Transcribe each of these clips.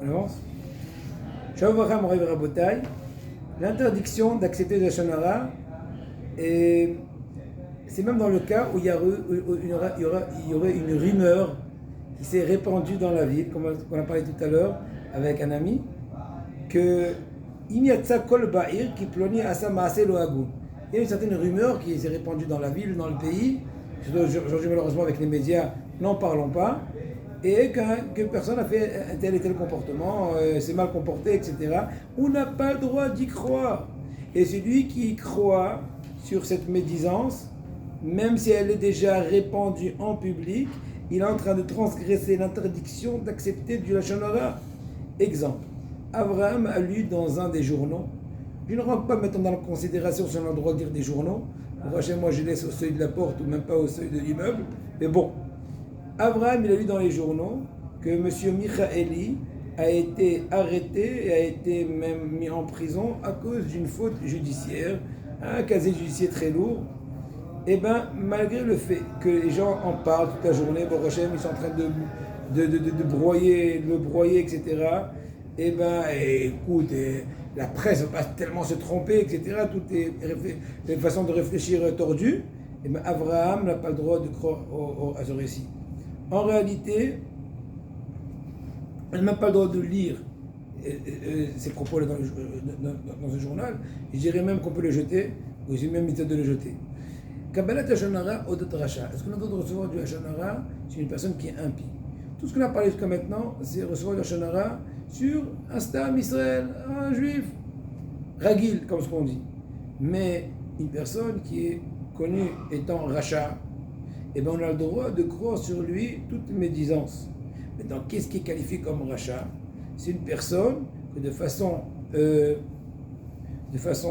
On avance. Shalom Vacham Moray Rabotai. L'interdiction d'accepter le Lashon Hara, et c'est même dans le cas où il y aurait une rumeur qui s'est répandue dans la ville, comme on a parlé tout à l'heure avec un ami, que Inyatsa Kol Ba'ir qui ploni Asa Maaseh Lo Hagun. Il y a une certaine rumeur qui s'est répandue dans la ville, dans le pays. Aujourd'hui, malheureusement, avec les médias, n'en parlons pas. Et que personne n'a fait un tel et tel comportement, s'est mal comporté, etc. On n'a pas le droit d'y croire. Et celui qui croit sur cette médisance, même si elle est déjà répandue en public, il est en train de transgresser l'interdiction d'accepter du Lashon Hara. Exemple, Abraham a lu dans un des journaux, je ne rentre pas maintenant dans la considération si on a le droit de lire des journaux, prochainement moi je laisse au seuil de la porte ou même pas au seuil de l'immeuble, mais bon, Abraham, il a lu dans les journaux que M. Michaeli a été arrêté et a été même mis en prison à cause d'une faute judiciaire, un casier judiciaire très lourd. Et bien, malgré le fait que les gens en parlent toute la journée, bon, ils sont en train de broyer, etc. Et bien, écoute, la presse ne va pas tellement se tromper, etc. Tout est une façon de réfléchir tordue. Et bien, Abraham n'a pas le droit de croire à ce récit. En réalité, elle n'a pas le droit de lire ces propos dans un journal. Je dirais même qu'on peut le jeter, ou j'ai même méthode de le jeter. Kabbalat Lashon Hara Odot Rasha. Est-ce qu'on a le droit de recevoir du Lashon Hara sur une personne qui est impie? Tout ce qu'on a parlé jusqu'à maintenant, c'est recevoir du Lashon Hara sur un Stam Israël, un juif, Ragil, comme ce qu'on dit. Mais une personne qui est connue étant Racha, eh bien on a le droit de croire sur lui toute médisance. Maintenant, qu'est-ce qui est qualifié comme rachat? C'est une personne que de façon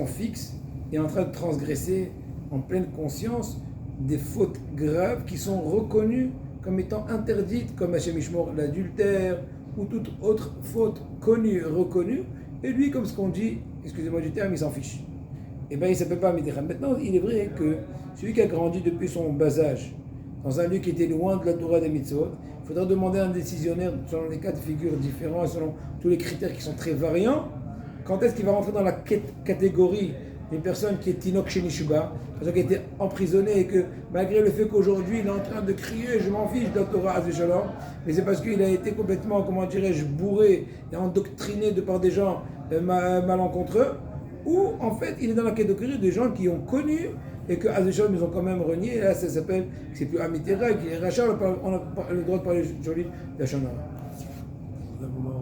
fixe est en train de transgresser en pleine conscience des fautes graves qui sont reconnues comme étant interdites, comme Hachem Ishmor, l'adultère ou toute autre faute connue, reconnue. Et lui, comme ce qu'on dit, excusez-moi du terme, il s'en fiche. Eh bien, il ne s'appelle pas Midrash. Maintenant, il est vrai que celui qui a grandi depuis son bas âge, dans un lieu qui était loin de la Torah des Mitzvot, il faudra demander à un décisionnaire, selon les cas de figure différents, selon tous les critères qui sont très variants, quand est-ce qu'il va rentrer dans la catégorie d'une personne qui est Tinok Shenishuba, une personne qui a été emprisonnée et que, malgré le fait qu'aujourd'hui il est en train de crier « je m'en fiche de la Torah Hazé Shalom », mais c'est parce qu'il a été complètement, comment dirais-je, bourré et endoctriné de par des gens malencontreux, ou en fait il est dans la catégorie des gens qui ont connu et que Hazé Shalom ils ont quand même renié, et là ça s'appelle, c'est plus Amitera, qui est Rachat, on a le droit de parler aujourd'hui de la Lashon Hara.